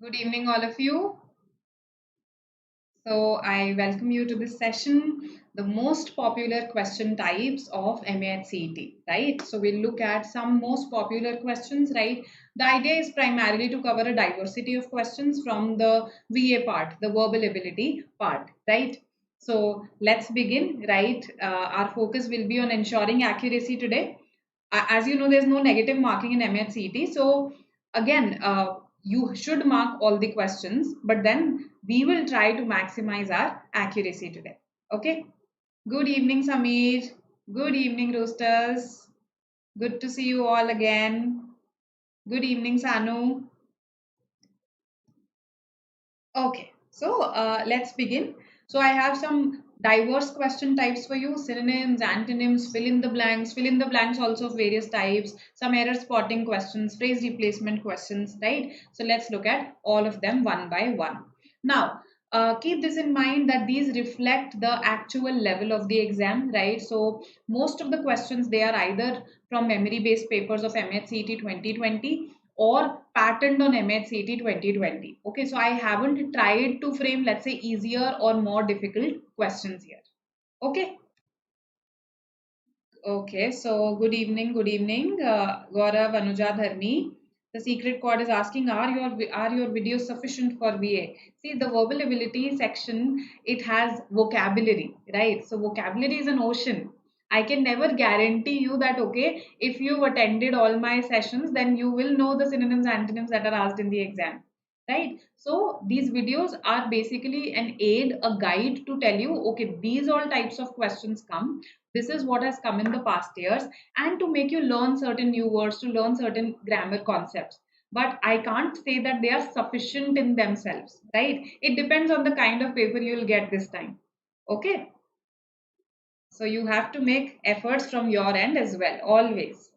Good evening, all of you. So, I welcome you to this session, the most popular question types of MAH CET, right? So, we'll look at some most popular questions, right? The idea is primarily to cover a diversity of questions from the VA part, the verbal ability part, right? So, let's begin, right? Our focus will be on ensuring accuracy today. As you know, there's no negative marking in MAH CET. So, again, you should mark all the questions, but then we will try to maximize our accuracy today. Okay. Good evening, Samir. Good evening, Roosters. Good to see you all again. Good evening, Sanu. Okay, so let's begin. So I have some diverse question types for you: synonyms, antonyms, fill in the blanks also of various types, some error spotting questions, phrase replacement questions, right? So let's look at all of them one by one. Now, keep this in mind that these reflect the actual level of the exam, right? So most of the questions, they are either from memory based papers of MHCET 2020 or patterned on MHCET 2020. Okay, so I haven't tried to frame, let's say, easier or more difficult questions here. Okay. Okay, so good evening, Gaurav, Anuja, Dharmi. The secret code is asking, are your videos sufficient for VA? See, the verbal ability section, it has vocabulary, right? So vocabulary is an ocean. I can never guarantee you that, okay, if you've attended all my sessions, then you will know the synonyms, antonyms that are asked in the exam, right? So these videos are basically an aid, a guide to tell you, okay, these all types of questions come, this is what has come in the past years, and to make you learn certain new words, to learn certain grammar concepts. But I can't say that they are sufficient in themselves, right? It depends on the kind of paper you'll get this time. Okay, so you have to make efforts from your end as well, always.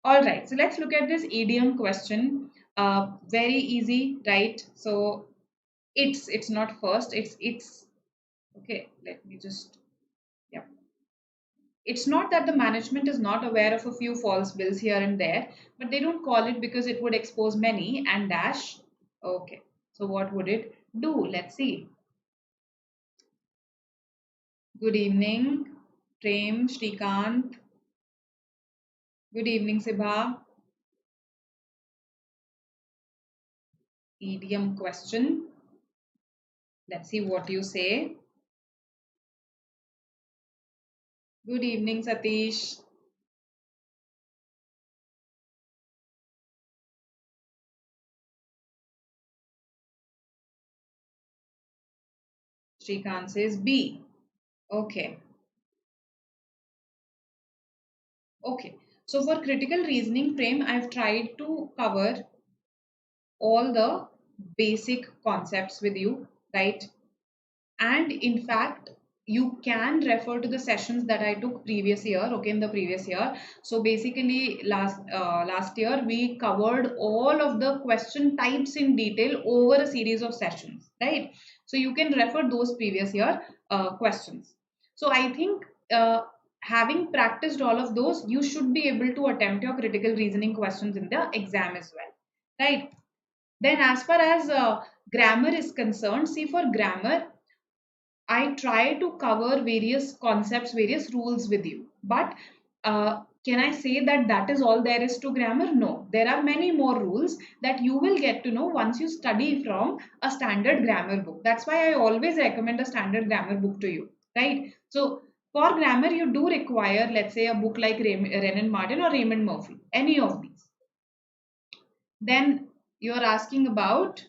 All right, so let's look at this idiom question. Very easy, right? So it's not first, it's okay. Let me just, yeah. It's not that the management is not aware of a few false bills here and there, but they don't call it because it would expose many and dash. Okay, so what would it do? Let's see. Good evening, Prem, Shrikant. Good evening, Sibha. Idiom question. Let's see what you say. Good evening, Satish. Shrikant says B. Okay, okay. So for critical reasoning, Prem, I've tried to cover all the basic concepts with you, right? And in fact, you can refer to the sessions that I took previous year, okay, in the previous year. So basically, last year we covered all of the question types in detail over a series of sessions, right? So you can refer those previous year questions. So I think having practiced all of those, you should be able to attempt your critical reasoning questions in the exam as well, right? Then, as far as grammar is concerned, see, for grammar, I try to cover various concepts, various rules with you. But can I say that that is all there is to grammar? No. There are many more rules that you will get to know once you study from a standard grammar book. That's why I always recommend a standard grammar book to you, right? So, for grammar, you do require, let's say, a book like Renan Martin or Raymond Murphy, any of these. Then you're asking about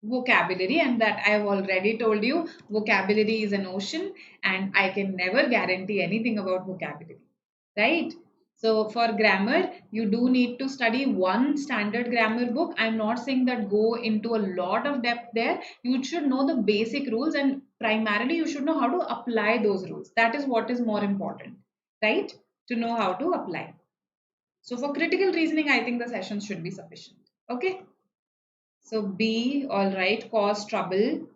vocabulary, and that I've already told you, vocabulary is an ocean and I can never guarantee anything about vocabulary, right? So for grammar, you do need to study one standard grammar book. I'm not saying that go into a lot of depth there. You should know the basic rules, and primarily you should know how to apply those rules. That is what is more important, right? To know how to apply. So for critical reasoning, I think the sessions should be sufficient. Okay. So B, all right, cause trouble.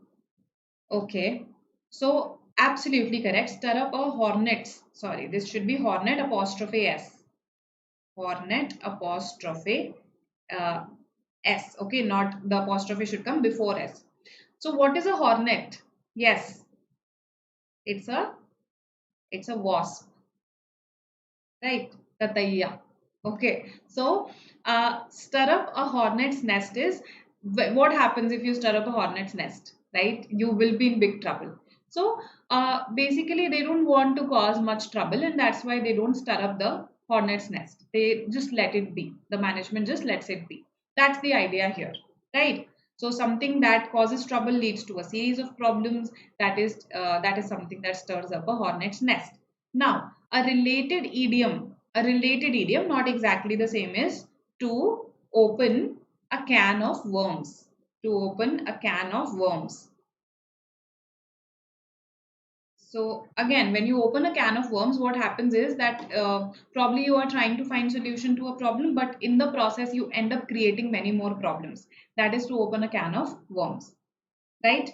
Okay. So absolutely correct. Stir up a hornets. Sorry, this should be hornet apostrophe S. Hornet apostrophe. Uh, S. Okay, not the apostrophe should come before S. So what is a hornet? Yes, it's a wasp, right? Tataya. Okay, so stir up a hornet's nest is what happens if you stir up a hornet's nest, right? You will be in big trouble. So basically, they don't want to cause much trouble, and that's why they don't stir up the hornet's nest. They just let it be. The management just lets it be. That's the idea here, right? So something that causes trouble leads to a series of problems. That is something that stirs up a hornet's nest. Now, a related idiom, not exactly the same, is to open a can of worms. To open a can of worms. So again, when you open a can of worms, what happens is that probably you are trying to find solution to a problem, but in the process you end up creating many more problems. That is to open a can of worms, right?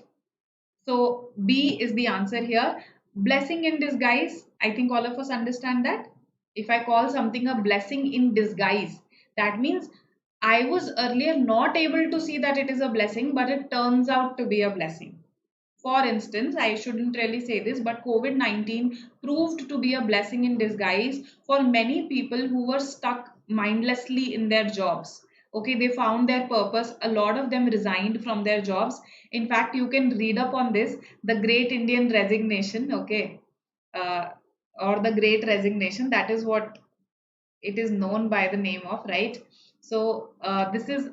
So B is the answer here. Blessing in disguise. I think all of us understand that. If I call something a blessing in disguise, that means I was earlier not able to see that it is a blessing, but it turns out to be a blessing. For instance, I shouldn't really say this, but COVID-19 proved to be a blessing in disguise for many people who were stuck mindlessly in their jobs. Okay, they found their purpose. A lot of them resigned from their jobs. In fact, you can read up on this, the Great Indian Resignation, okay, uh, or the Great Resignation. That is what it is known by the name of, right? So this is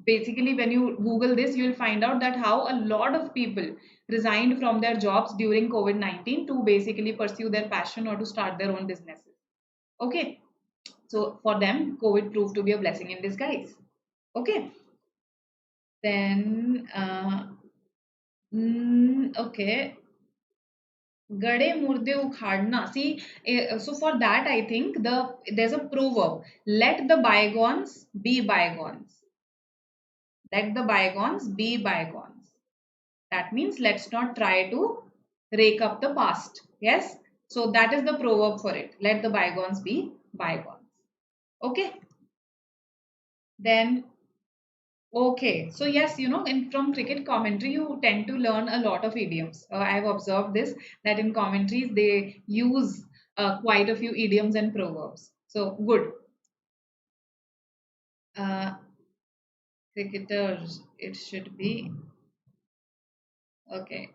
basically, when you google this, you will find out that how a lot of people resigned from their jobs during COVID-19 to basically pursue their passion or to start their own businesses. Okay, so for them COVID proved to be a blessing in disguise. Okay, then okay, गड़े मुर्दे उखाड़ना. See, so for that I think there's a proverb: let the bygones be bygones. Let the bygones be bygones. That means let's not try to rake up the past. Yes, so that is the proverb for it: let the bygones be bygones. Okay, then okay, so yes, in from cricket commentary, you tend to learn a lot of idioms. I've observed this, that in commentaries they use quite a few idioms and proverbs. So good. Uh, Cricketers, it should be okay.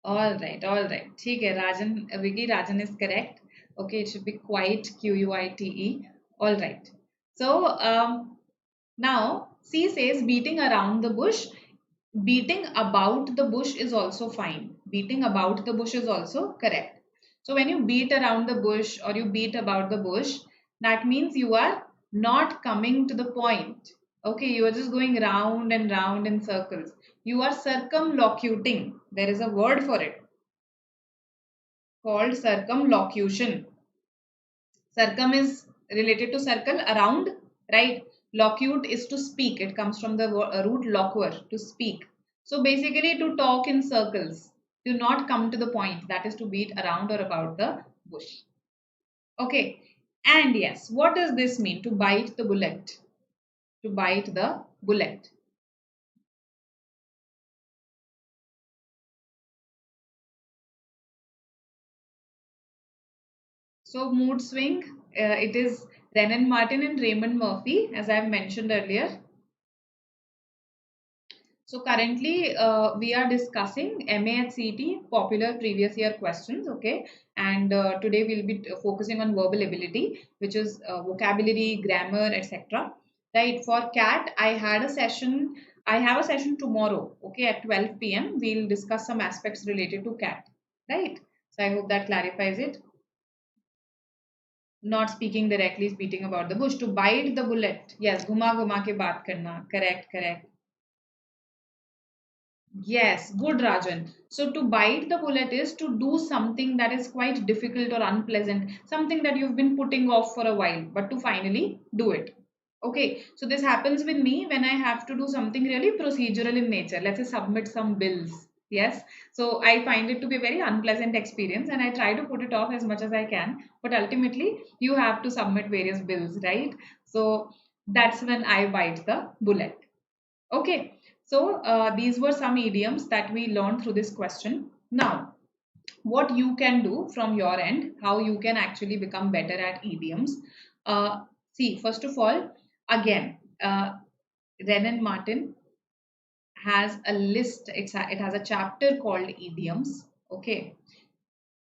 All right. ठीक है, Rajan, Vicky Rajan is correct. Okay, it should be quite, Quite. All right. So now C says beating around the bush. Beating about the bush is also fine. Beating about the bush is also correct. So when you beat around the bush or you beat about the bush, that means you are not coming to the point. Okay, you are just going round and round in circles. You are circumlocuting. There is a word for it called circumlocution. Circum is related to circle, around, right? Locute is to speak. It comes from the root loquer, to speak. So basically to talk in circles, to not come to the point, that is to beat around or about the bush. Okay. And yes, what does this mean? To bite the bullet. To bite the bullet. So mood swing, it is Renan Martin and Raymond Murphy, as I have mentioned earlier. So currently we are discussing MAH CET popular previous year questions, okay? And today we'll be focusing on verbal ability, which is vocabulary, grammar, etc. Right? For CAT, I have a session tomorrow, okay, at 12 p.m. We'll discuss some aspects related to CAT, right? So I hope that clarifies it. Not speaking directly, speaking about the bush. To bite the bullet. Yes, घुमा घुमा के बात करना. Correct, correct. Yes, good Rajan. So to bite the bullet is to do something that is quite difficult or unpleasant, something that you've been putting off for a while, but to finally do it. Okay, so this happens with me when I have to do something really procedural in nature. Let's say submit some bills. Yes, so I find it to be a very unpleasant experience and I try to put it off as much as I can. But ultimately, you have to submit various bills, right? So that's when I bite the bullet. Okay, so these were some idioms that we learned through this question. Now, what you can do from your end, how you can actually become better at idioms. See, first of all, again, Renan Martin has a list. It has a chapter called idioms. Okay,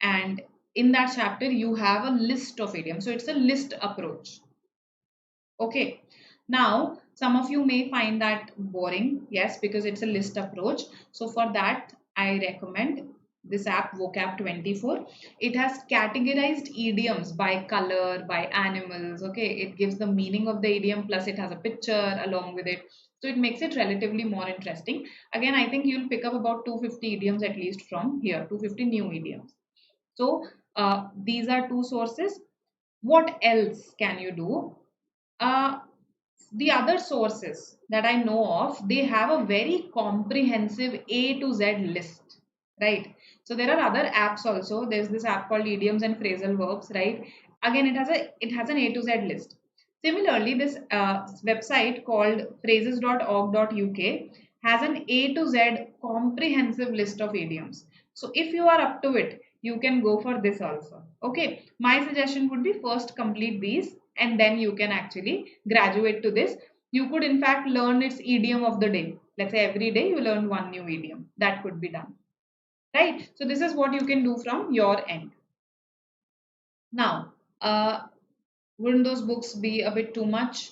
and in that chapter you have a list of idioms. So it's a list approach. Okay. Now, some of you may find that boring, yes, because it's a list approach. So for that, I recommend this app Vocab24. It has categorized idioms by color, by animals. Okay, it gives the meaning of the idiom, plus it has a picture along with it. So it makes it relatively more interesting. Again, I think you'll pick up about 250 idioms at least from here, 250 new idioms. So these are two sources. What else can you do? Uh, the other sources that I know of, they have a very comprehensive A to Z list, right? So there are other apps also. There's this app called Idioms and Phrasal Verbs, right? Again, it has an A to Z list. Similarly, this website called phrases.org.uk has an A to Z comprehensive list of idioms. So if you are up to it, you can go for this also. Okay, my suggestion would be first complete these and then you can actually graduate to this. You could in fact learn its idiom of the day. Let's say every day you learn one new idiom. That could be done. Right? So this is what you can do from your end. Now, wouldn't those books be a bit too much?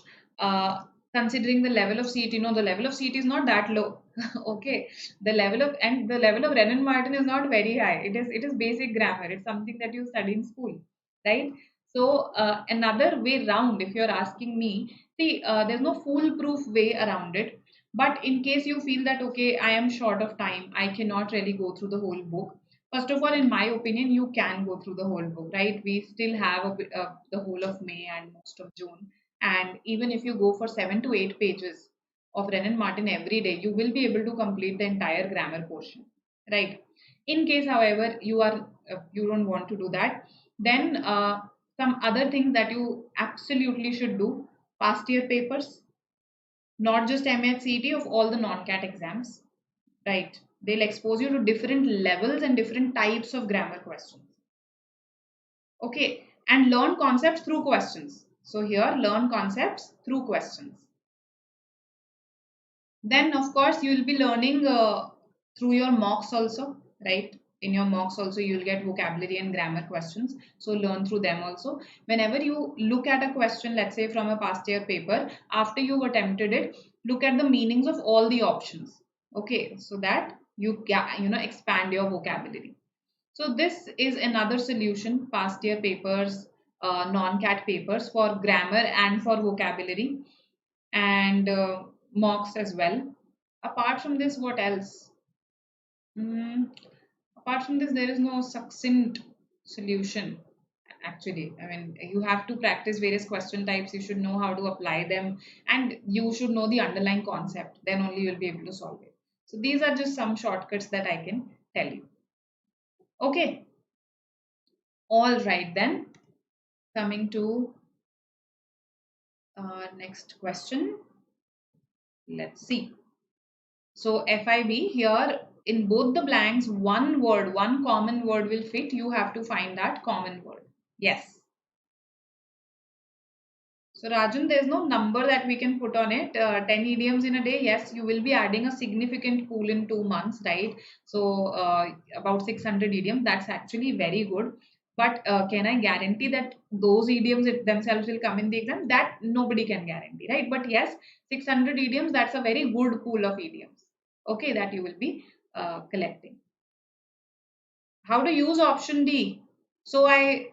Considering the level of CET, no, the level of CET is not that low. Okay, the level of Renan Martin is not very high. It is basic grammar. It's something that you study in school, right? So another way round, if you're asking me, see, there's no foolproof way around it. But in case you feel that okay, I am short of time, I cannot really go through the whole book. First of all, in my opinion, you can go through the whole book, right? We still have the whole of May and most of June. And even if you go for 7 to 8 pages of Renan Martin every day, you will be able to complete the entire grammar portion, right? In case, however, you don't want to do that, then some other things that you absolutely should do: past year papers, not just MAH CET, of all the non-CAT exams, right? They'll expose you to different levels and different types of grammar questions. Okay, and learn concepts through questions. So here, learn concepts through questions. Then, of course, you will be learning through your mocks also, right? In your mocks also, you'll get vocabulary and grammar questions. So learn through them also. Whenever you look at a question, let's say from a past year paper, after you've attempted it, look at the meanings of all the options. Okay, so that you expand your vocabulary. So this is another solution: past year papers, non-CAT papers for grammar and for vocabulary, and mocks as well. Apart from this, what else? Mm, Apart from this, there is no succinct solution. Actually, I mean, you have to practice various question types. You should know how to apply them, and you should know the underlying concept. Then only you'll be able to solve it. So these are just some shortcuts that I can tell you. Okay, all right then. Coming to next question. Let's see. So FIB here, in both the blanks, one word, one common word will fit. You have to find that common word. Yes. So Rajan, there's no number that we can put on it. 10 idioms in a day. Yes, you will be adding a significant pool in 2 months, right? So about 600 idioms. That's actually very good. But can I guarantee that those idioms themselves will come in the exam? That nobody can guarantee, right? But yes, 600 idioms, that's a very good pool of idioms. Okay, that you will be collecting. How to use option D? So I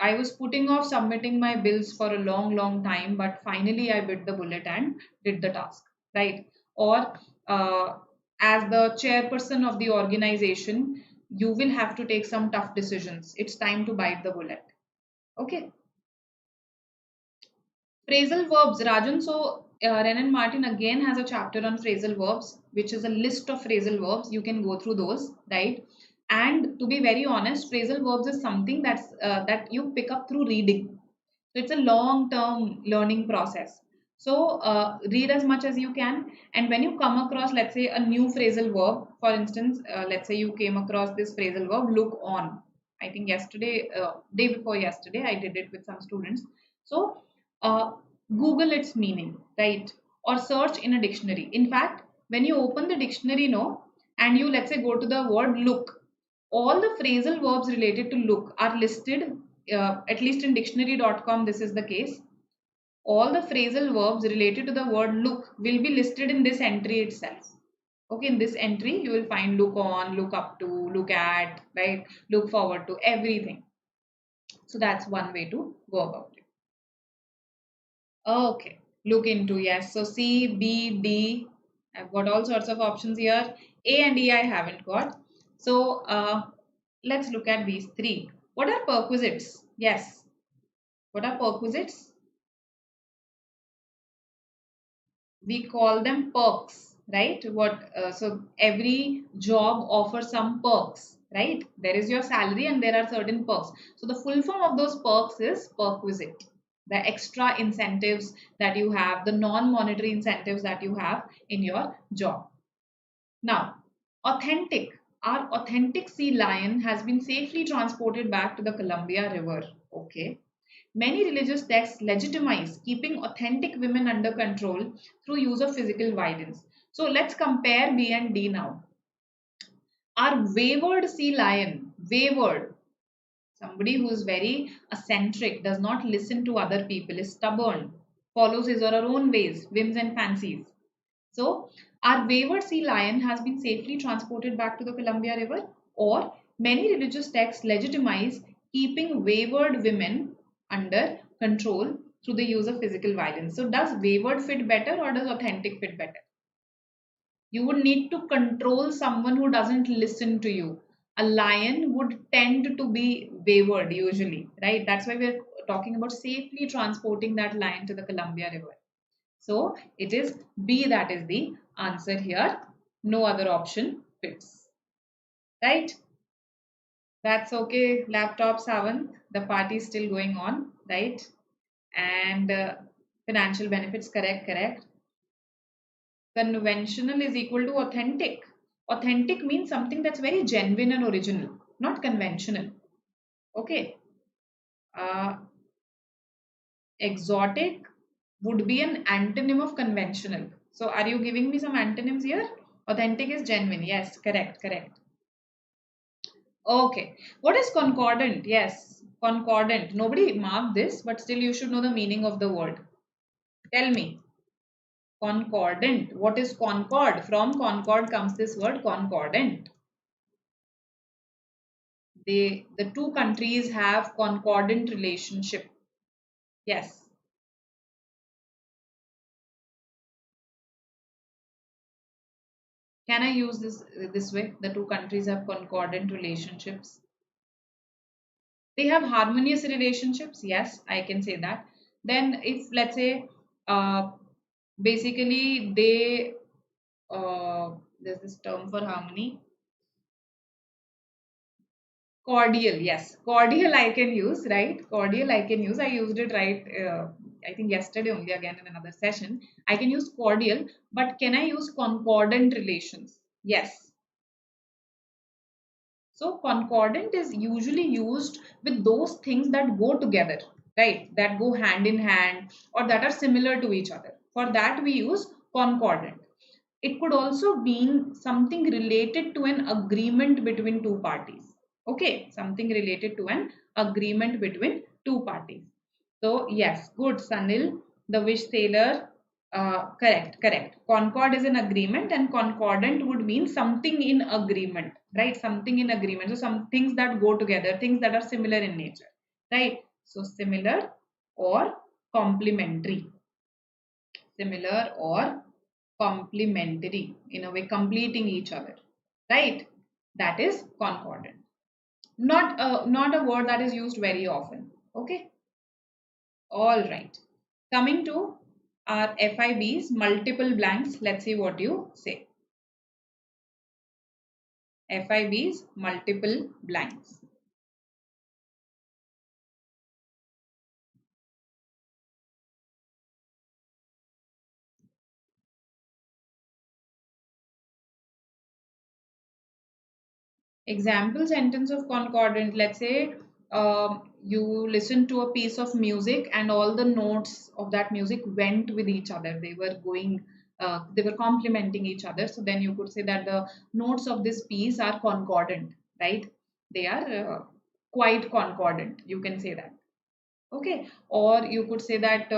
was putting off submitting my bills for a long time, but finally I bit the bullet and did the task, right? Or as the chairperson of the organization, you will have to take some tough decisions. It's time to bite the bullet. Okay. Phrasal verbs, Rajan. So Renan Martin again has a chapter on phrasal verbs, which is a list of phrasal verbs. You can go through those, right? And to be very honest, phrasal verbs is something that you pick up through reading. So it's a long term learning process. So read as much as you can, and when you come across, let's say, a new phrasal verb, for instance, let's say you came across this phrasal verb, look on. I think yesterday, day before yesterday, I did it with some students. So uh, Google its meaning, right? Or search in a dictionary. In fact, when you open the dictionary, no, and you, let's say, go to the word look, all the phrasal verbs related to look are listed, at least in dictionary.com, this is the case. All the phrasal verbs related to the word look will be listed in this entry itself. Okay, in this entry, you will find look on, look up to, look at, right? Look forward to, everything. So that's one way to go about it. Okay, look into, yes. So C, B, D, I've got all sorts of options here. A and E I haven't got. So let's look at these three. What are perquisites? Yes. What are perquisites? We call them perks, right? So every job offers some perks, right? There is your salary and there are certain perks. So the full form of those perks is perquisite. The extra incentives that you have, the non-monetary incentives that you have in your job. Now, authentic. Our authentic sea lion has been safely transported back to the Columbia River. Okay. Many religious texts legitimize keeping authentic women under control through use of physical violence. So let's compare B and D now. Our wayward sea lion, wayward, somebody who is very eccentric, does not listen to other people, is stubborn, follows his or her own ways, whims and fancies. So, our wayward sea lion has been safely transported back to the Columbia River, or many religious texts legitimize keeping wayward women under control through the use of physical violence. So, does wayward fit better or does authentic fit better? You would need to control someone who doesn't listen to you. A lion would tend to be wayward usually, right? That's why we're talking about safely transporting that lion to the Columbia River. So it is B that is the answer here. No other option fits. Right? That's okay. Laptop 7th. The party is still going on. Right? And financial benefits, correct, correct. Conventional is equal to authentic. Authentic means something that's very genuine and original, not conventional. Okay. Uh, Exotic would be an antonym of conventional. So are you giving me some antonyms here? Authentic is genuine. Yes, correct, correct. Okay. What is concordant? Yes, concordant. Nobody marked this, but still you should know the meaning of the word. Tell me. Concordant. What is concord? From concord comes this word concordant. The two countries have concordant relationship. Yes. Can I use this way? The two countries have concordant relationships. They have harmonious relationships. Yes, I can say that. Then if let's say uh, basically there's this term for harmony, cordial. Yes, cordial I can use, right? Cordial I can use. I used it, right, I think yesterday only, again in another session. I can use cordial, but can I use concordant relations? Yes. So concordant is usually used with those things that go together, right? That go hand in hand or that are similar to each other. For that we use concordant. It could also mean something related to an agreement between two parties. Okay, something related to an agreement between two parties. So yes, good, Sanil, the wish sailor. Correct, correct. Concord is an agreement, and concordant would mean something in agreement, right? Something in agreement. So some things that go together, things that are similar in nature, right? So similar or complementary. Similar or complementary, in a way completing each other, right? That is concordant. Not a word that is used very often. Okay. All right. Coming to our FIBs, multiple blanks. Let's see what you say. FIBs, multiple blanks. Example sentence of concordant. Let's say you listen to a piece of music and all the notes of that music went with each other. They were going, they were complementing each other. So then you could say that the notes of this piece are concordant, right? They are quite concordant. You can say that. Okay. Or you could say that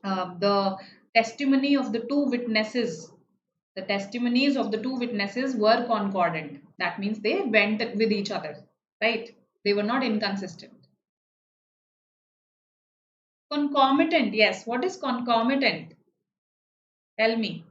the testimony of the two witnesses the testimonies of the two witnesses were concordant. That means they went with each other, right? They were not inconsistent. Concomitant, yes. What is concomitant? Tell me.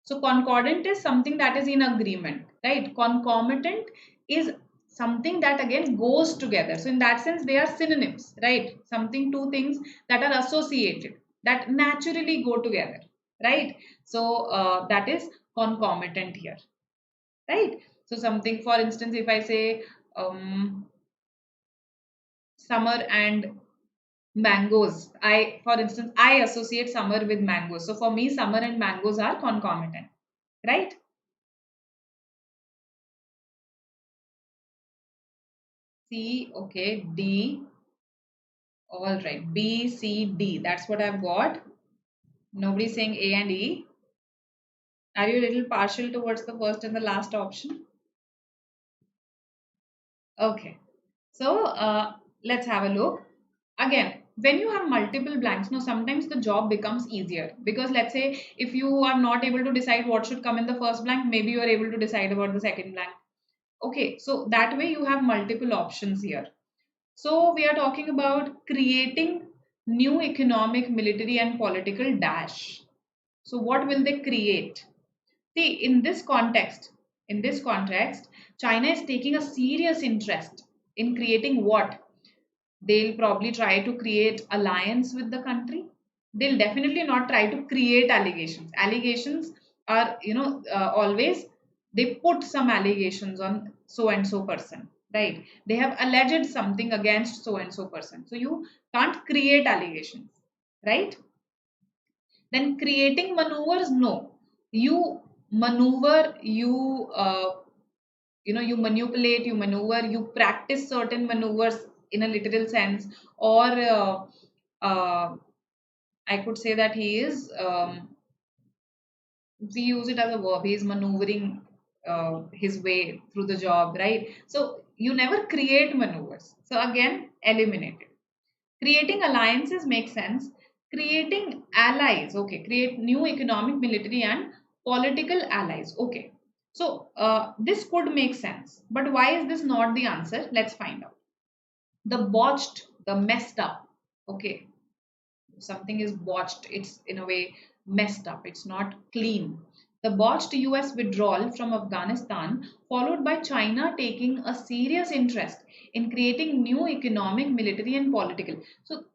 So, concordant is something that is in agreement, right? Concomitant is something that again goes together. So, in that sense, they are synonyms, right? Something, two things that are associated, that naturally go together, right? So, that is concomitant here, right? So something, for instance, if I say summer and mangoes, for instance, I associate summer with mangoes. So for me, summer and mangoes are concomitant, right? C, okay, D, all right, B, C, D. That's what I've got. Nobody's saying A and E. Are you a little partial towards the first and the last option? Okay. So let's have a look. Again, when you have multiple blanks, now sometimes the job becomes easier because let's say if you are not able to decide what should come in the first blank, maybe you are able to decide about the second blank. Okay, so that way you have multiple options here. So we are talking about creating new economic, military and political dash. So what will they create? See, in this context, China is taking a serious interest in creating what? They'll probably try to create alliance with the country. They'll definitely not try to create allegations. Allegations are, always they put some allegations on so and so person, right? They have alleged something against so and so person. So you can't create allegations, right? Then creating maneuvers, no. You maneuver, you manipulate, you maneuver, you practice certain maneuvers in a literal sense, or I could say that he is we use it as a verb. He is maneuvering his way through the job, right? So you never create maneuvers. So again, eliminate it. Creating alliances makes sense. Creating allies, okay. Create new economic, military, and political allies, okay. So this could make sense, but why is this not the answer? Let's find out. The botched, the messed up, okay. Something is botched, it's in a way messed up, it's not clean. The botched US withdrawal from Afghanistan, followed by China taking a serious interest in creating new economic, military, and political. So,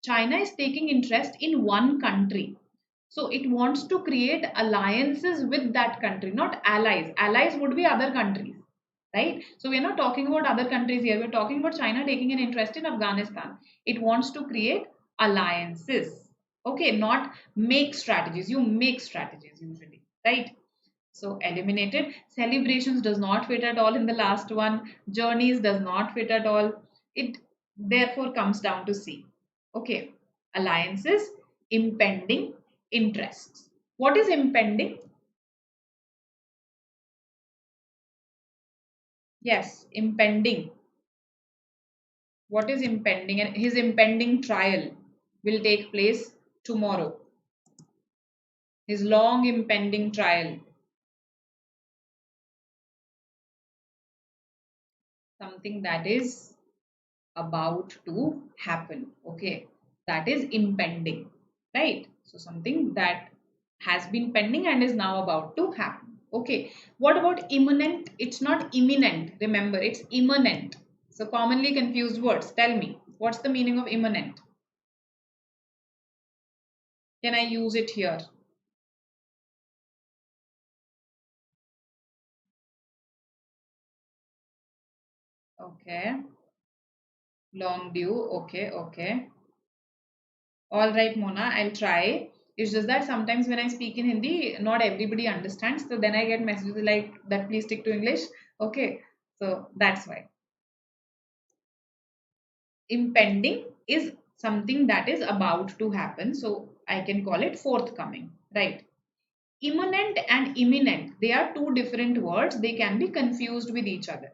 China is taking interest in one country. So, it wants to create alliances with that country, not allies. Allies would be other countries, right? So, we're not talking about other countries here. We're talking about China taking an interest in Afghanistan. It wants to create alliances, okay, not make strategies. You make strategies usually, right? So eliminated. Celebrations does not fit at all in the last one. Journeys does not fit at all. It therefore comes down to C. Okay, alliances, impending, interests. What is impending? Yes, impending. What is impending? And his impending trial will take place tomorrow. His long impending trial. Something that is about to happen. Okay. That is impending. Right. So something that has been pending and is now about to happen. Okay. What about imminent? It's not imminent. Remember, it's imminent. So commonly confused words. Tell me, what's the meaning of imminent? Can I use it here? Okay. Long due. Okay. Okay. All right, Mona, I'll try. It's just that sometimes when I speak in Hindi, not everybody understands. So then I get messages like that, please stick to English. Okay. So that's why. Impending is something that is about to happen. So I can call it forthcoming, right? Imminent and imminent, they are two different words. They can be confused with each other.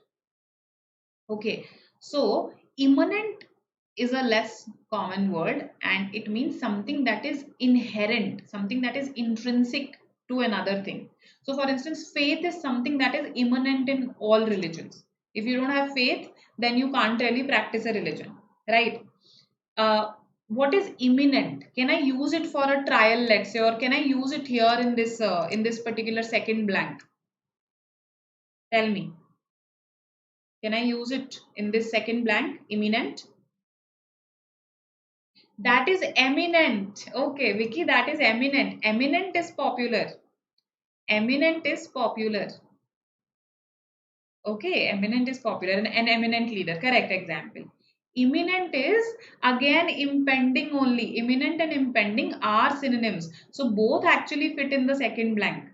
Okay, so imminent is a less common word and it means something that is inherent, something that is intrinsic to another thing. So, for instance, faith is something that is immanent in all religions. If you don't have faith, then you can't really practice a religion, right? Uh, what is imminent? Can I use it for a trial, let's say, or can I use it here in this particular second blank? Tell me. Can I use it in this second blank? Imminent. That is eminent. Okay, Vicky, that is eminent. Eminent is popular. Eminent is popular. Okay, eminent is popular. An eminent leader. Correct example. Imminent is again impending only. Imminent and impending are synonyms. So both actually fit in the second blank.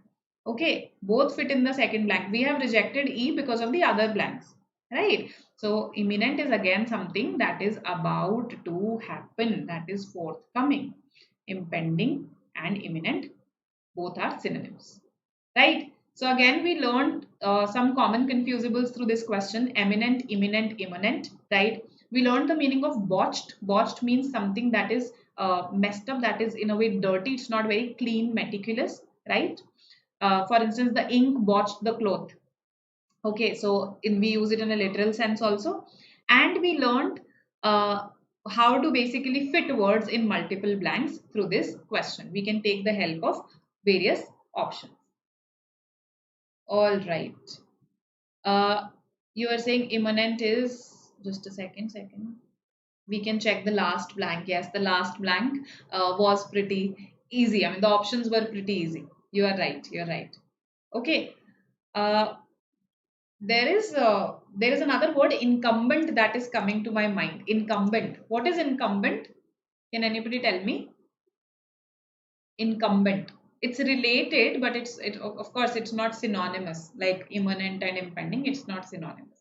Okay, both fit in the second blank. We have rejected E because of the other blanks. Right? So imminent is again something that is about to happen, that is forthcoming. Impending and imminent both are synonyms, right? So again we learned some common confusables through this question: eminent, imminent, imminent, right? We learned the meaning of botched. Botched means something that is messed up, that is in a way dirty, it's not very clean, meticulous, right? For instance, the ink botched the cloth. Okay, so we use it in a literal sense also. And we learned uh, how to basically fit words in multiple blanks through this question. We can take the help of various options. All right. Uh, you are saying imminent is, just a second. We can check the last blank. Yes, the last blank was pretty easy. I mean, the options were pretty easy. You are right. You're right. Okay. Uh, there is another word, incumbent, that is coming to my mind. Incumbent. What is incumbent? Can anybody tell me? Incumbent. It's related, but of course it's not synonymous like imminent and impending. It's not synonymous.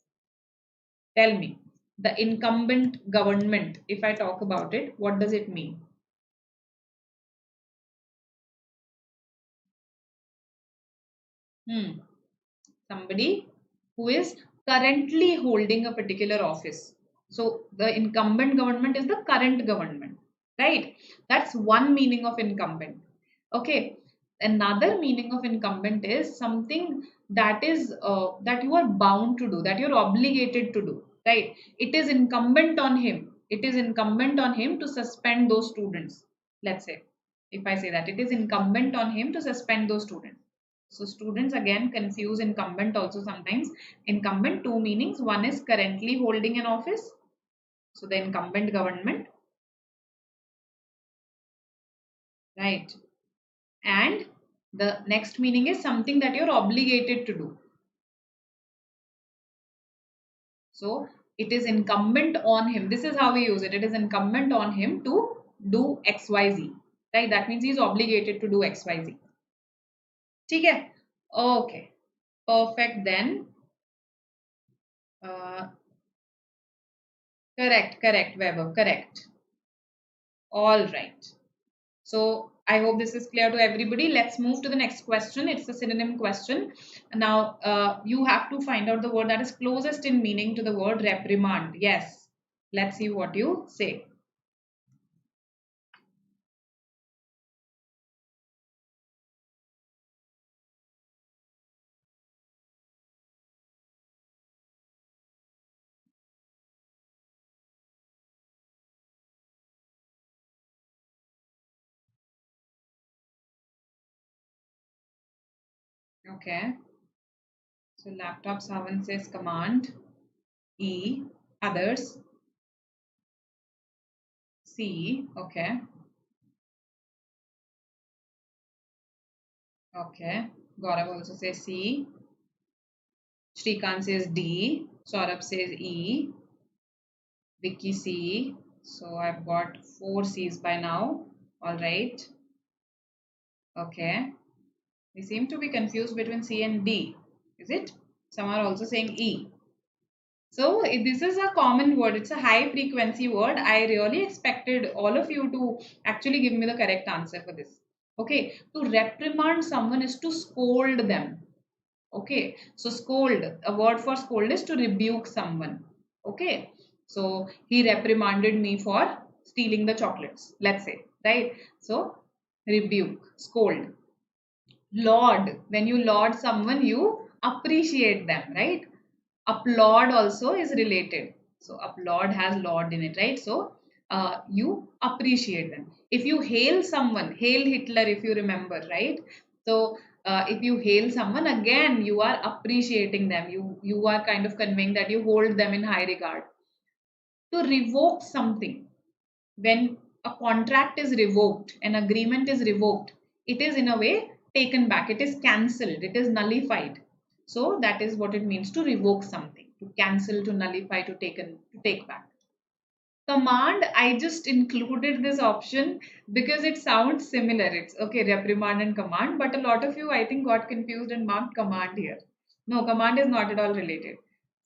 Tell me, the incumbent government. If I talk about it, what does it mean? Hmm. Somebody who is currently holding a particular office. So the incumbent government is the current government, right? That's one meaning of incumbent. Okay. Another meaning of incumbent is something that is that you are bound to do, that you're obligated to do, right? It is incumbent on him. It is incumbent on him to suspend those students. Let's say, if I say that it is incumbent on him to suspend those students. So students again confuse incumbent also sometimes. Incumbent, two meanings. One is currently holding an office. So the incumbent government, right? And the next meaning is something that you're obligated to do. So it is incumbent on him. This is how we use it. It is incumbent on him to do XYZ. Right? That means he is obligated to do XYZ. ठीक है? Okay. Perfect then. Uh, correct, Weber, correct. All right. So I hope this is clear to everybody. Let's move to the next question. It's a synonym question. Now you have to find out the word that is closest in meaning to the word reprimand. Yes. Let's see what you say. Okay. So laptop 7 says command. E. Others. C. Okay. Okay. Gaurav also says C. Shrikant says D. Saurabh says E. Vicky C. So I've got 4 C's by now. All right. Okay. We seem to be confused between C and D. Is it? Some are also saying E. So this is a common word. It's a high frequency word. I really expected all of you to actually give me the correct answer for this. Okay, to reprimand someone is to scold them. Okay, so scold, a word for scold is to rebuke someone. Okay, so he reprimanded me for stealing the chocolates, let's say, right? So rebuke, scold. Laud, when you laud someone, you appreciate them, right? Applaud also is related. So applaud has laud in it, right? So you appreciate them. If you hail someone, hail Hitler, if you remember, right? So if you hail someone, again you are appreciating them. You are kind of conveying that you hold them in high regard. To revoke something, when a contract is revoked, an agreement is revoked, it is in a way taken back, it is cancelled, it is nullified. So that is what it means to revoke something, to cancel, to nullify, to take back. Command, I just included this option because it sounds similar. It's okay, reprimand and command, but a lot of you I think got confused and marked command here. No, command is not at all related.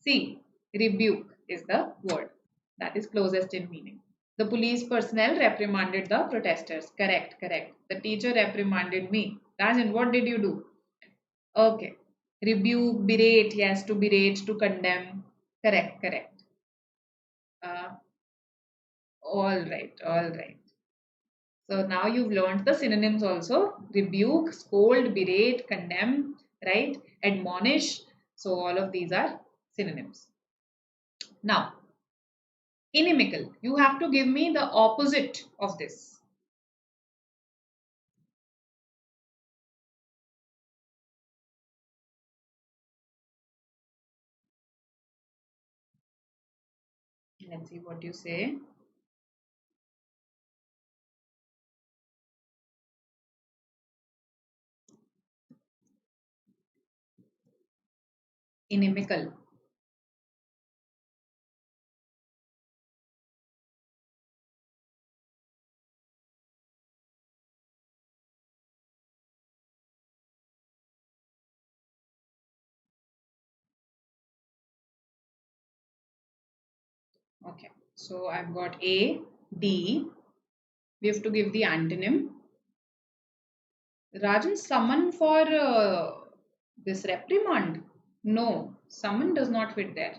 See, rebuke is the word that is closest in meaning. The police personnel reprimanded the protesters. Correct, correct. The teacher reprimanded me. Rajan, what did you do? Okay. Rebuke, berate, yes, to berate, to condemn. Correct, correct. Uh, all right, all right. So now you've learned the synonyms also. Rebuke, scold, berate, condemn, right? Admonish. So all of these are synonyms. Now, inimical. You have to give me the opposite of this. Let's see what you say. Inimical. Okay. So I've got A, D. We have to give the antonym. Rajan, summon for this reprimand? No, summon does not fit there.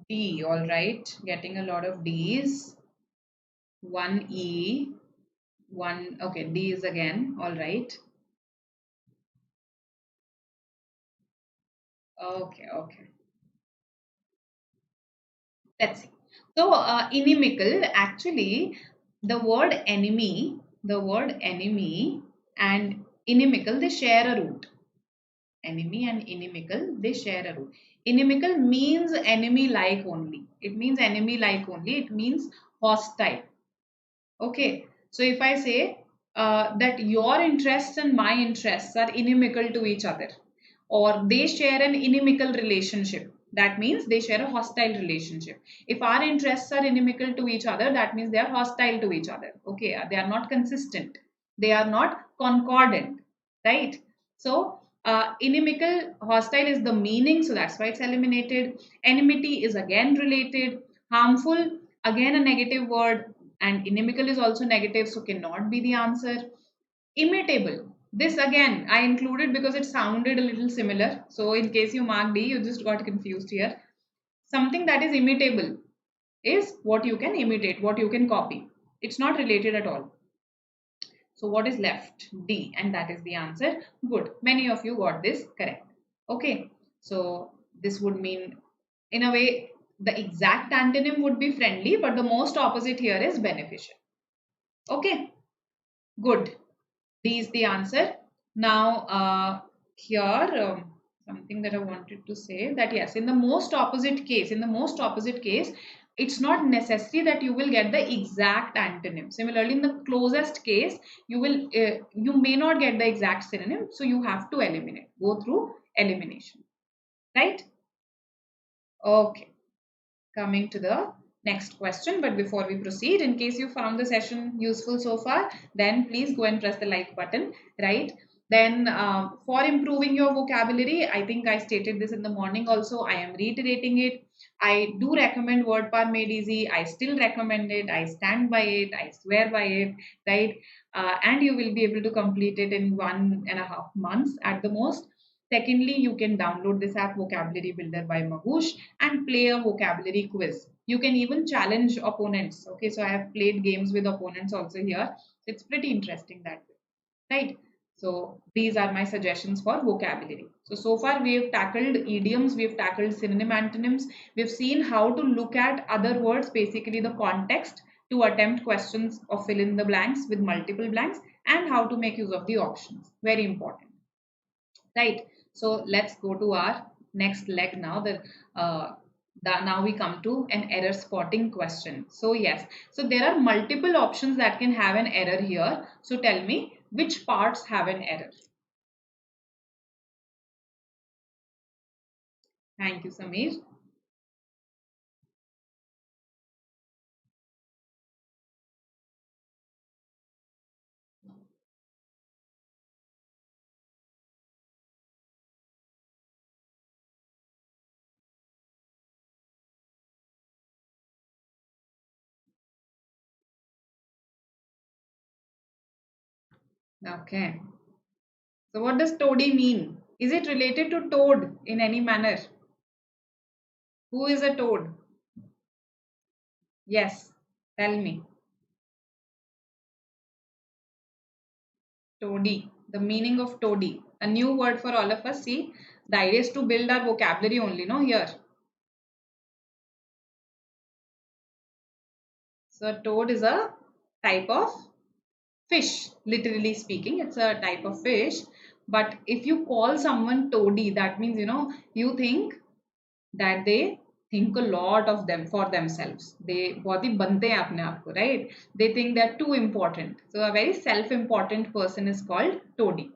D, all right. Getting a lot of D's. One E, one, okay, D is again, all right. Okay, okay. Let's see. So, inimical, actually, the word enemy and inimical, they share a root. Enemy and inimical, they share a root. Inimical means enemy like only. It means enemy like only. It means hostile. Okay. So, if I say that your interests and my interests are inimical to each other, or they share an inimical relationship, that means they share a hostile relationship. If our interests are inimical to each other, that means they are hostile to each other. Okay, they are not consistent, they are not concordant, right? So inimical, hostile is the meaning, so that's why it's eliminated. Enmity is again related. Harmful, again a negative word, and inimical is also negative, so cannot be the answer. Imitable. This again I included because it sounded a little similar. So in case you mark D, you just got confused here. Something that is imitable is what you can imitate, what you can copy. It's not related at all. So what is left? D, and that is the answer. Good. Many of you got this correct. Okay. So this would mean, in a way, the exact antonym would be friendly, but the most opposite here is beneficial. Okay. Good. D is the answer. Now, here, something that I wanted to say, that yes, in the most opposite case, it's not necessary that you will get the exact antonym. Similarly, in the closest case, you may not get the exact synonym, so you have to eliminate. Go through elimination, right? Okay. Coming to the next question, but before we proceed, in case you found the session useful so far, then please go and press the like button, right? Then for improving your vocabulary, I think I stated this in the morning also. I am reiterating it. I do recommend Word Par Made Easy. I still recommend it. I stand by it. I swear by it, right? And you will be able to complete it in 1.5 months at the most. Secondly, you can download this app Vocabulary Builder by Magoosh and play a vocabulary quiz. You can even challenge opponents. Okay, so I have played games with opponents also here. It's pretty interesting that way, right? So these are my suggestions for vocabulary. So far we have tackled idioms, we have tackled synonym antonyms, we've seen how to look at other words, basically the context, to attempt questions of fill in the blanks with multiple blanks, and how to make use of the options. Very important, right? So let's go to our next leg now. Now we come to an error spotting question. So yes, so there are multiple options that can have an error here. So tell me which parts have an error. Thank you, Sameer. Okay. So what does toady mean? Is it related to toad in any manner? Who is a toad? Yes, tell me. Toady. The meaning of toady. A new word for all of us. See, the idea is to build our vocabulary only, no? Here. So a toad is a type of fish, literally speaking. It's a type of fish. But if you call someone toady, that means, you think that they think a lot of them for themselves. They बहुत ही बनते हैं अपने आप को, right? They think they're too important. So a very self-important person is called toady.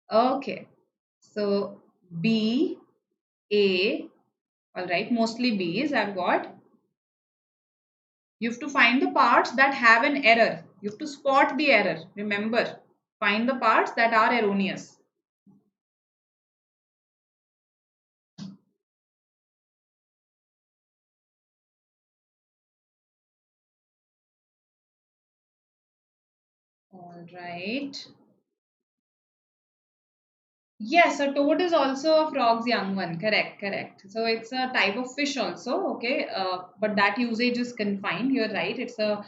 Okay. So B, A, all right, mostly B's I've got. You have to find the parts that have an error. You have to spot the error. Remember, find the parts that are erroneous. All right. Yes, a toad is also a frog's young one. Correct, correct. So it's a type of fish also. Okay, but that usage is confined. You're right. It's a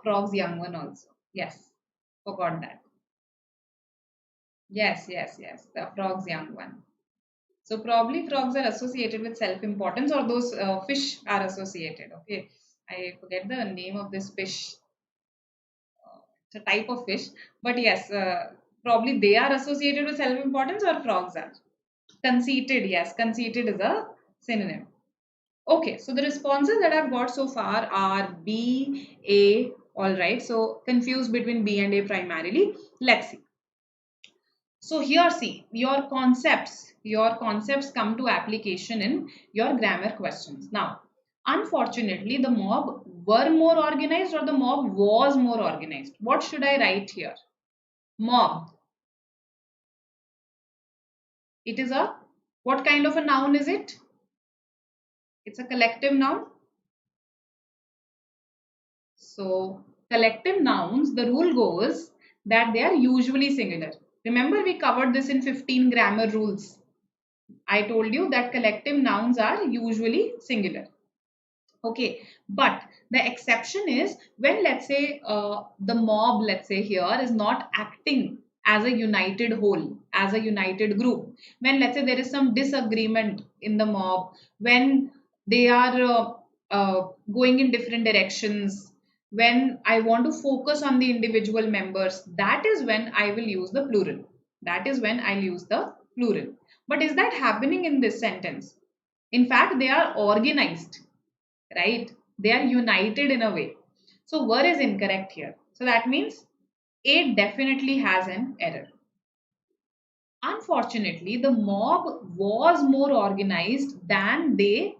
frog's young one also. Yes, forgot that. Yes, yes, yes. The frog's young one. So probably frogs are associated with self-importance, or those fish are associated. Okay, I forget the name of this fish. It's a type of fish, but yes, probably they are associated with self-importance, or frogs are. Conceited, yes, conceited is a synonym. Okay, so the responses that I've got so far are B, A, all right. So confused between B and A primarily. Let's see. So here, see, your concepts come to application in your grammar questions. Now, unfortunately, the mob were more organized, or the mob was more organized. What should I write here? Mob. It is a, what kind of a noun is it? It's a collective noun. So collective nouns, the rule goes that they are usually singular. Remember, we covered this in 15 grammar rules. I told you that collective nouns are usually singular. Okay, but the exception is when, let's say, the mob, let's say here, is not acting as a united whole, as a united group. When, let's say, there is some disagreement in the mob, when they are going in different directions, when I want to focus on the individual members, that is when I will use the plural. That is when I'll use the plural. But is that happening in this sentence? In fact, they are organized, right? They are united in a way. So were is incorrect here. So that means A definitely has an error. Unfortunately, the mob was more organized than they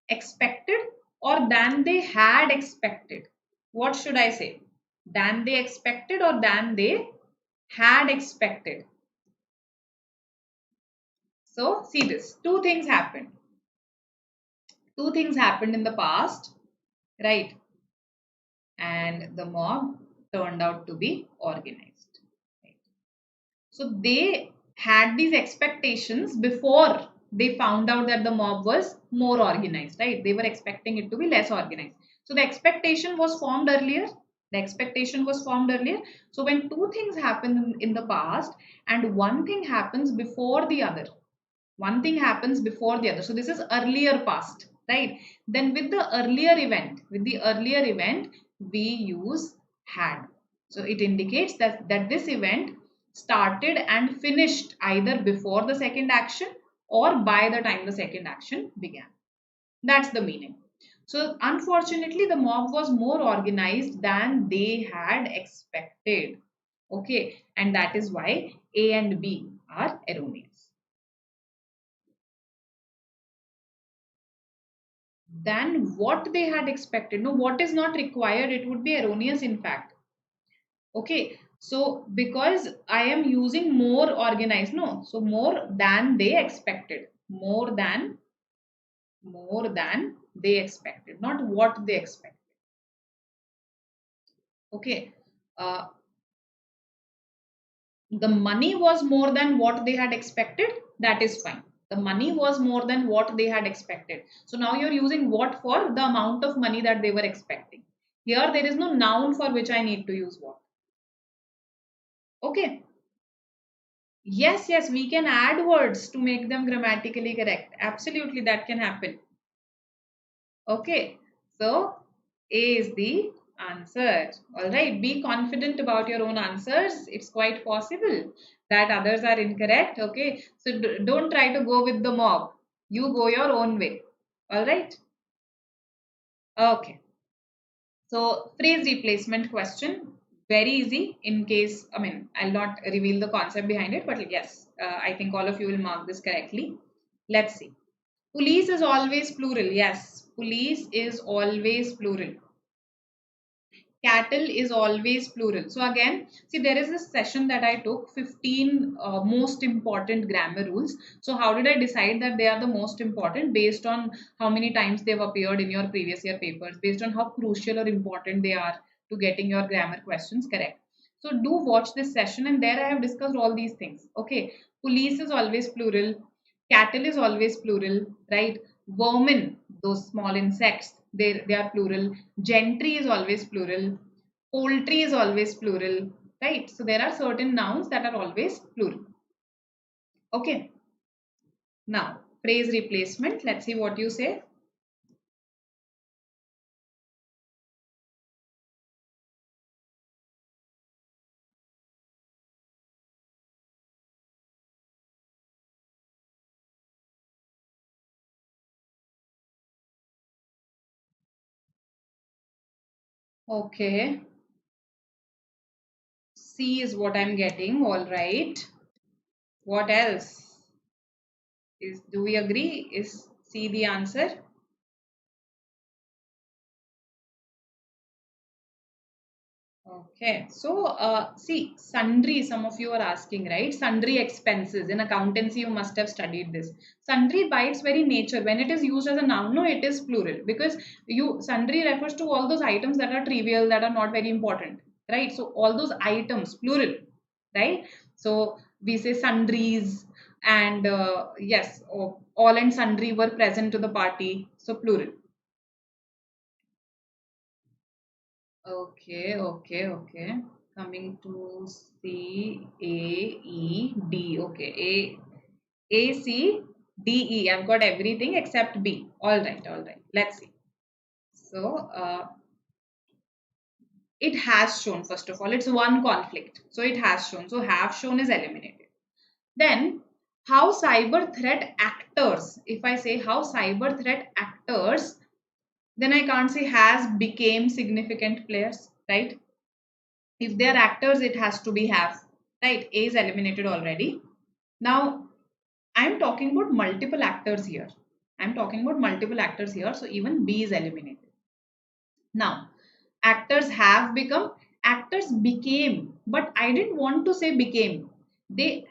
expected, or than they had expected. What should I say? Than they expected, or than they had expected. So see this, two things happened. Two things happened in the past, right? And the mob turned out to be organized. Right? So they had these expectations before they found out that the mob was more organized, right? They were expecting it to be less organized. So the expectation was formed earlier. The expectation was formed earlier. So when two things happen in the past and one thing happens before the other, one thing happens before the other. So this is earlier past, right? Then with the earlier event, we use had. So it indicates that this event started and finished either before the second action or by the time the second action began. That's the meaning. So unfortunately, the mob was more organized than they had expected. Okay, and that is why A and B are erroneous. Than what they had expected. No, what is not required, it would be erroneous in fact. Okay, so because I am using more organized, no, so more than they expected, more than they expected, not what they expected. Okay, uh, the money was more than what they had expected, that is fine. The money was more than what they had expected. So now you're using what for the amount of money that they were expecting. Here there is no noun for which I need to use what. Okay. Yes, yes, we can add words to make them grammatically correct. Absolutely, that can happen. Okay. So A is the answer. All right. Be confident about your own answers. It's quite possible that others are incorrect. Okay. So don't try to go with the mob. You go your own way. All right. Okay. So phrase replacement question. Very easy in case, I mean, I'll not reveal the concept behind it, but yes, I think all of you will mark this correctly. Let's see. Police is always plural. Yes, police is always plural. Cattle is always plural. So again, see, there is this session that I took, 15 most important grammar rules. So how did I decide that they are the most important? Based on how many times they've appeared in your previous year papers, based on how crucial or important they are to getting your grammar questions correct. So do watch this session, and there I have discussed all these things. Okay, police is always plural, cattle is always plural, right? Vermin, those small insects, they are plural. Gentry is always plural. Poultry is always plural, right? So there are certain nouns that are always plural. Okay. Now, phrase replacement. Let's see what you say. Okay. C is what I'm getting. All right. What else? Do we agree? Is C the answer? Okay, so see, sundry, some of you are asking, right? Sundry expenses. In accountancy, you must have studied this. Sundry by its very nature, when it is used as a noun, no, it is plural because sundry refers to all those items that are trivial, that are not very important, right? So all those items, plural, right? So we say sundries, and yes, all and sundry were present to the party, so plural. Okay, okay, okay. Coming to C, A, E, D. Okay, A, C, D, E. I've got everything except B. All right, all right. Let's see. So, it has shown, first of all, it's one conflict. So, it has shown. So, have shown is eliminated. Then, how cyber threat actors, if I say how cyber threat actors, then I can't say has became significant players, right? If they are actors, it has to be have, right? A is eliminated already. Now, I'm talking about multiple actors here. I'm talking about multiple actors here. So even B is eliminated. Now, actors have become, actors became, but I didn't want to say became. The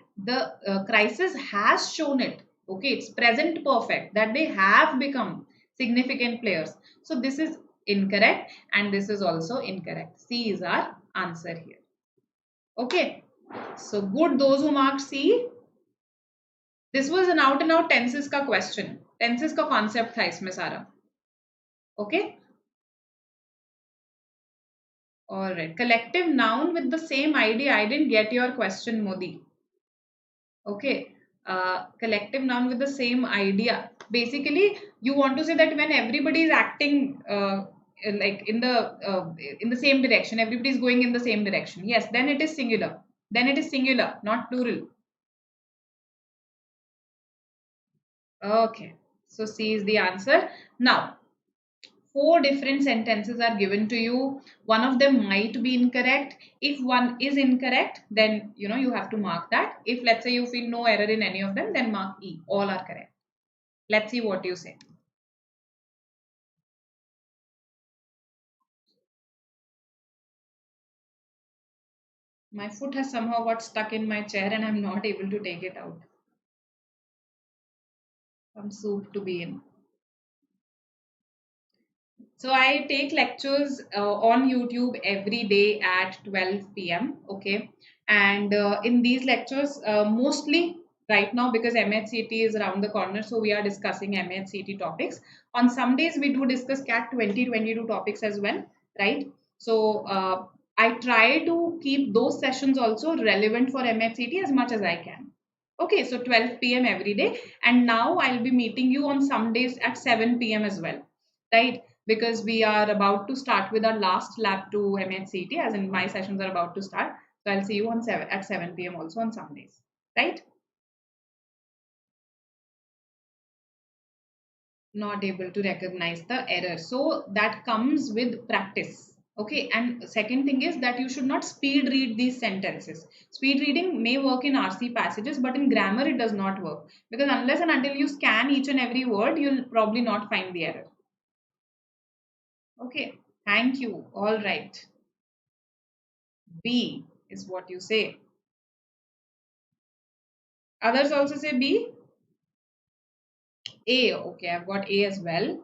crisis has shown it. Okay, it's present perfect that they have become significant players. So this is incorrect and this is also incorrect. C is our answer here. Okay, so good those who marked C. This was an out and out tenses का question. Tenses का concept था इसमें सारा. Okay. All right. Collective noun with the same idea. I didn't get your question, Modi. Okay. Collective noun with the same idea. Basically, you want to say that when everybody is acting like in the same direction, everybody is going in the same direction. Yes, then it is singular. Then it is singular, not plural. Okay. So C is the answer. Now, four different sentences are given to you. One of them might be incorrect. If one is incorrect, then you have to mark that. If let's say you feel no error in any of them, then mark E. All are correct. Let's see what you say. My foot has somehow got stuck in my chair and I'm not able to take it out. Some soup to be in. So I take lectures on YouTube every day at 12 p.m. Okay, and in these lectures, mostly right now because MAH CET is around the corner, so we are discussing MAH CET topics. On some days we do discuss CAT 2022 topics as well, right? So I try to keep those sessions also relevant for MAH CET as much as I can. Okay, so 12 p.m. every day, and now I'll be meeting you on some days at 7 p.m. as well, right? Because we are about to start with our last lab to MAH CET, as in my sessions are about to start. So I'll see you on at 7 p.m. also on some days, right? Not able to recognize the error. So that comes with practice. Okay, and second thing is that you should not speed read these sentences. Speed reading may work in RC passages, but in grammar it does not work, because unless and until you scan each and every word, you'll probably not find the error. Okay, thank you. All right. B is what you say. Others also say B. A. Okay, I've got A as well.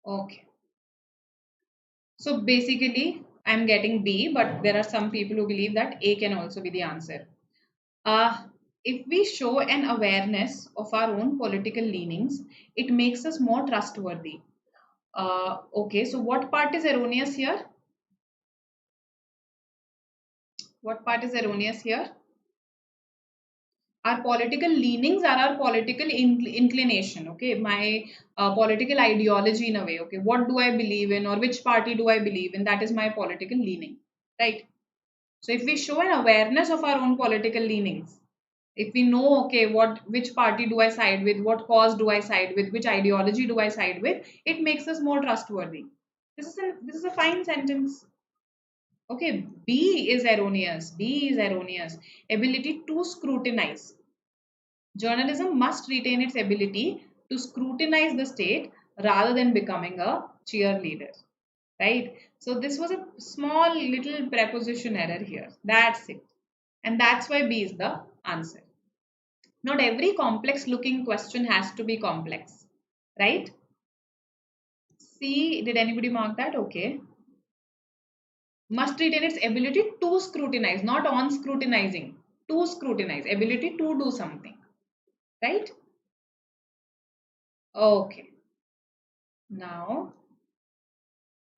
Okay. So basically, I'm getting B, but there are some people who believe that A can also be the answer. If we show an awareness of our own political leanings, it makes us more trustworthy. Okay, so what part is erroneous here? What part is erroneous here? Our political leanings are our political inclination. Okay, my political ideology in a way. Okay, what do I believe in, or which party do I believe in? That is my political leaning, right? So if we show an awareness of our own political leanings, if we know, okay, which party do I side with, what cause do I side with, which ideology do I side with, it makes us more trustworthy. This is a fine sentence. Okay, B is erroneous. B is erroneous. Ability to scrutinize. Journalism must retain its ability to scrutinize the state rather than becoming a cheerleader. Right? So this was a small little preposition error here. That's it. And that's why B is the answer. Not every complex looking question has to be complex. Right? C, did anybody mark that? Okay. Must retain its ability to scrutinize, not on scrutinizing. To scrutinize, ability to do something. Right? Okay. Now,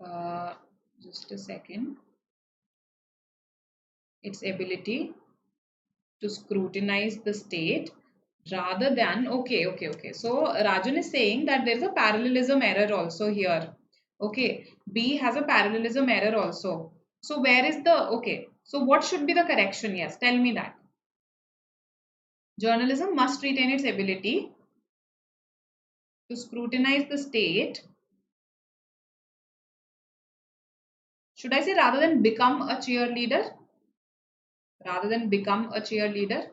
uh, just a second. Its ability to scrutinize the state rather than, okay. So Rajan is saying that there is a parallelism error also here. Okay, B has a parallelism error also. So where is the, okay, so what should be the correction? Yes, tell me that. Journalism must retain its ability to scrutinize the state. Should I say rather than become a cheerleader? Rather than become a cheerleader?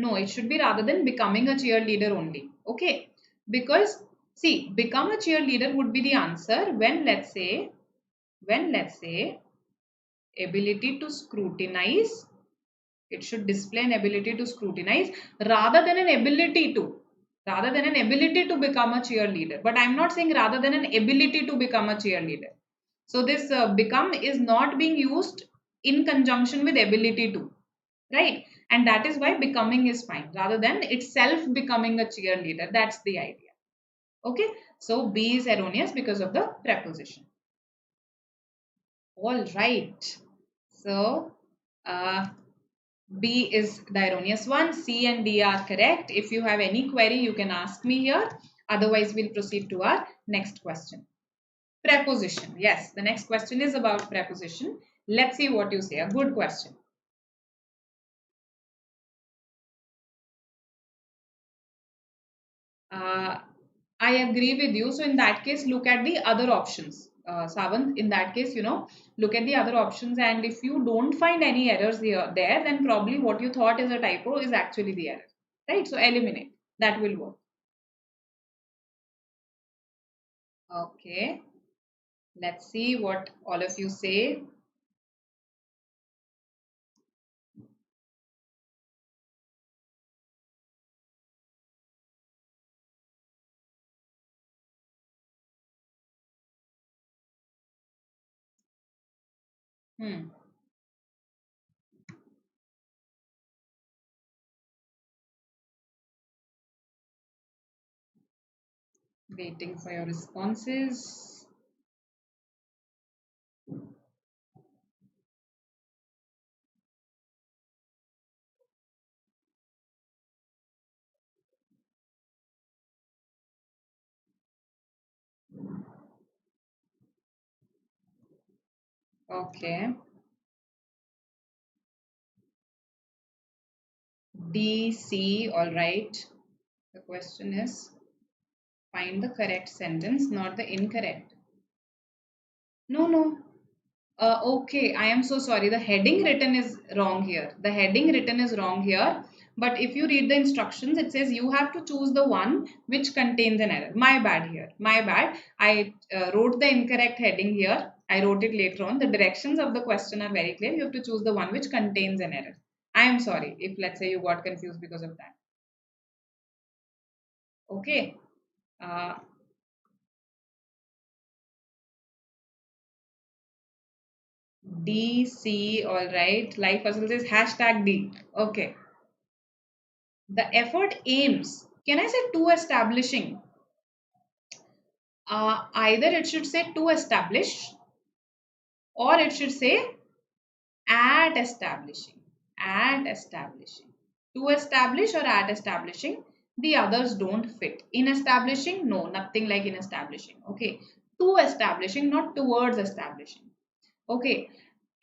No, it should be rather than becoming a cheerleader only. Okay. Because see, become a cheerleader would be the answer when let's say ability to scrutinize, it should display an ability to scrutinize rather than an ability to become a cheerleader. But I'm not saying rather than an ability to become a cheerleader. So this become is not being used in conjunction with ability to, right? And that is why becoming is fine rather than itself becoming a cheerleader. That's the idea. Okay. So B is erroneous because of the preposition. All right. So B is the erroneous one. C and D are correct. If you have any query, you can ask me here. Otherwise, we'll proceed to our next question. Preposition. Yes, the next question is about preposition. Let's see what you say. A good question. I agree with you. So in that case, look at the other options. Savant, in that case, look at the other options, and if you don't find any errors there, then probably what you thought is a typo is actually the error, right? So eliminate. That will work. Okay. Let's see what all of you say. Hmm. Waiting for your responses. Okay. D, C, all right. The question is find the correct sentence, not the incorrect. No, no. Okay, I am so sorry. The heading written is wrong here. The heading written is wrong here. But if you read the instructions, it says you have to choose the one which contains an error. My bad here. My bad. I wrote the incorrect heading here. I wrote it later on. The directions of the question are very clear. You have to choose the one which contains an error. I am sorry if let's say you got confused because of that. Okay. Uh, DC, all right. Life hustle says hashtag D. Okay. The effort aims. Can I say to establishing? Either it should say to establish or it should say at establishing. At establishing. To establish or at establishing. The others don't fit. In establishing, no, nothing like in establishing. Okay. To establishing, not towards establishing. Okay.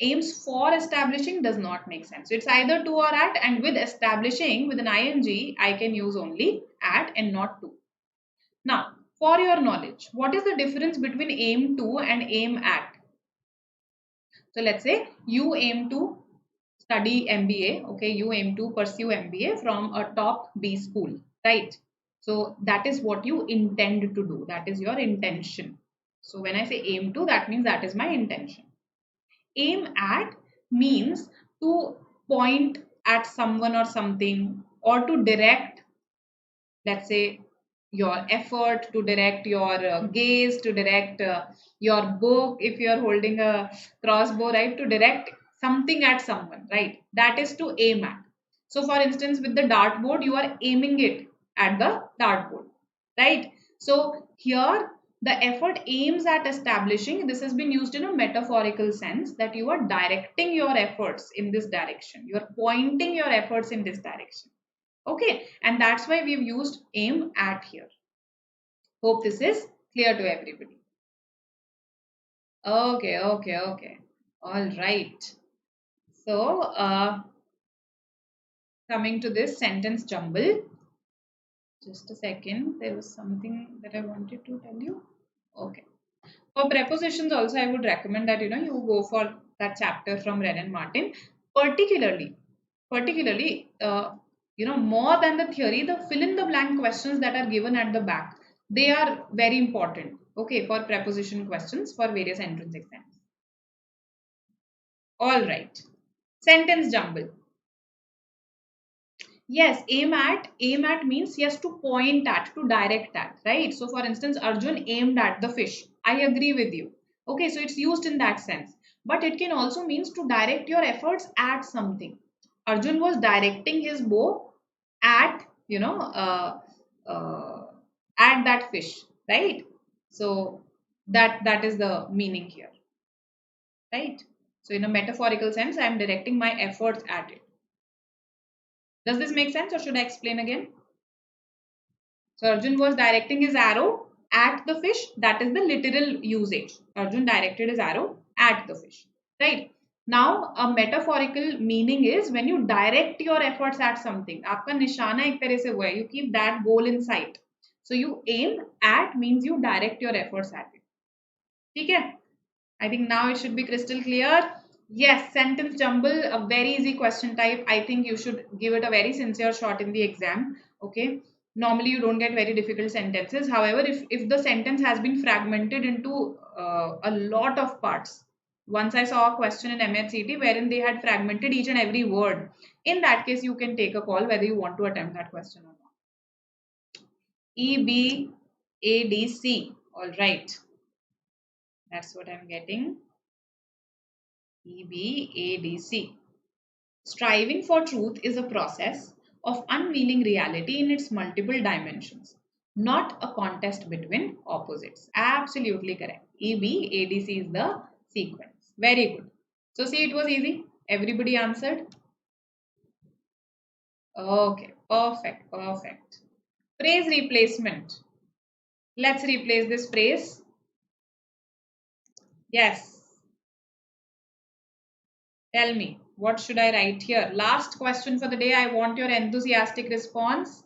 Aims for establishing does not make sense. So it's either to or at, and with establishing with an ing, I can use only at and not to. Now, for your knowledge, what is the difference between aim to and aim at? So let's say you aim to study MBA, okay, you aim to pursue MBA from a top B school, right? So that is what you intend to do. That is your intention. So when I say aim to, that means that is my intention. Aim at means to point at someone or something or to direct, let's say, your effort, to direct your gaze, to direct your book if you are holding a crossbow, right? To direct something at someone, right? That is to aim at. So for instance, with the dartboard, you are aiming it at the dartboard, right? So here the effort aims at establishing. This has been used in a metaphorical sense that you are directing your efforts in this direction, you are pointing your efforts in this direction. Okay, and that's why we've used aim at here. Hope this is clear to everybody. Okay, okay, okay. All right. So, coming to this sentence jumble, just a second. There was something that I wanted to tell you. Okay. For prepositions, also, I would recommend that you go for that chapter from Ren and Martin, particularly more than the theory, the fill in the blank questions that are given at the back, they are very important, okay, for preposition questions for various entrance exams. All right. Sentence jumble. Yes, aim at means yes, to point at, to direct at, right? So for instance, Arjun aimed at the fish. I agree with you. Okay, so it's used in that sense. But it can also means to direct your efforts at something. Arjun was directing his bow at, uh, at that fish, right? So that is the meaning here, right? So in a metaphorical sense, I am directing my efforts at it. Does this make sense or should I explain again? So Arjun was directing his arrow at the fish. That is the literal usage. Arjun directed his arrow at the fish. Right. Now a metaphorical meaning is when you direct your efforts at something. आपका निशाना एक तरह से हुआ है. You keep that goal in sight. So you aim at means you direct your efforts at it. ठीक है? I think now it should be crystal clear. Yes, sentence jumble, a very easy question type. I think you should give it a very sincere shot in the exam. Okay. Normally, you don't get very difficult sentences. However, if the sentence has been fragmented into a lot of parts, once I saw a question in MAH CET wherein they had fragmented each and every word. In that case, you can take a call whether you want to attempt that question or not. EBADC. All right. That's what I'm getting. EBADC. Striving for truth is a process of unveiling reality in its multiple dimensions, not a contest between opposites. Absolutely correct. EBADC is the sequence. Very good. So see, it was easy. Everybody answered. Okay, perfect, perfect. Phrase replacement. Let's replace this phrase. Yes. Tell me, what should I write here? Last question for the day. I want your enthusiastic response.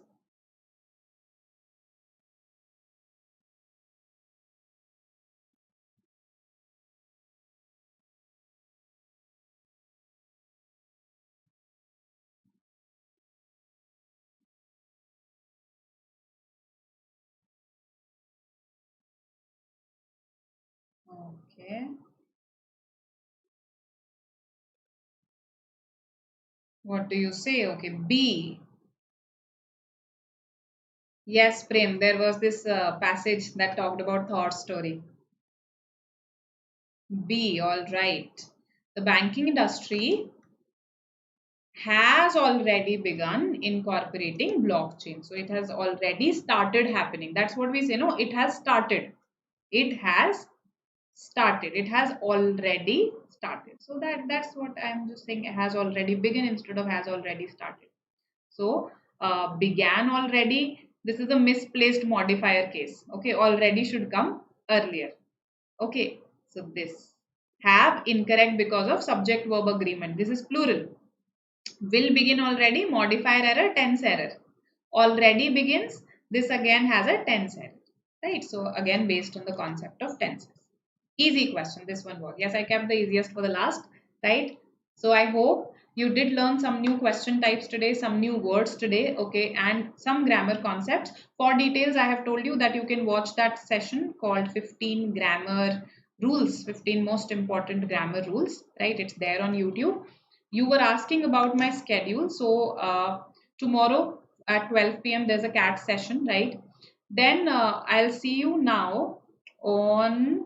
Okay. What do you say? Okay, B. Yes, Prem, there was this passage that talked about Thor's story. B, all right. The banking industry has already begun incorporating blockchain. So it has already started happening. That's what we say. No, it has started. It has started. It has already started. So that's what I'm just saying. It has already begun instead of has already started. So began already. This is a misplaced modifier case. Okay, already should come earlier. Okay, so this have incorrect because of subject verb agreement. This is plural. Will begin already, modifier error, tense error. Already begins. This again has a tense error. Right. So again based on the concept of tenses. Easy question. This one was. Yes, I kept the easiest for the last. Right. So I hope you did learn some new question types today, some new words today, okay, and some grammar concepts. For details, I have told you that you can watch that session called 15 grammar rules, 15 most important grammar rules, right? It's there on YouTube. You were asking about my schedule. So tomorrow at 12 p.m. there's a CAT session, right? Then I'll see you now on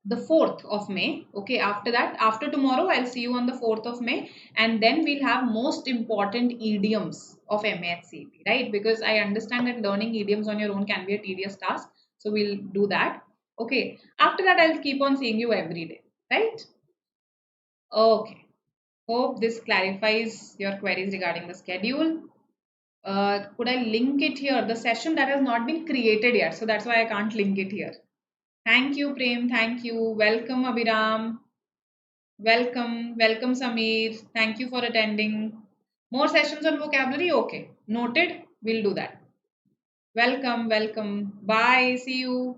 the 4th of May. Okay, after that, after tomorrow, I'll see you on the 4th of May. And then we'll have most important idioms of MAH CET, right? Because I understand that learning idioms on your own can be a tedious task. So we'll do that. Okay, after that, I'll keep on seeing you every day, right? Okay. Hope this clarifies your queries regarding the schedule. Could I link it here? The session that has not been created yet. So that's why I can't link it here. Thank you, Prem. Thank you. Welcome, Abhiram. Welcome. Welcome, Sameer. Thank you for attending. More sessions on vocabulary? Okay. Noted. We'll do that. Welcome. Welcome. Bye. See you.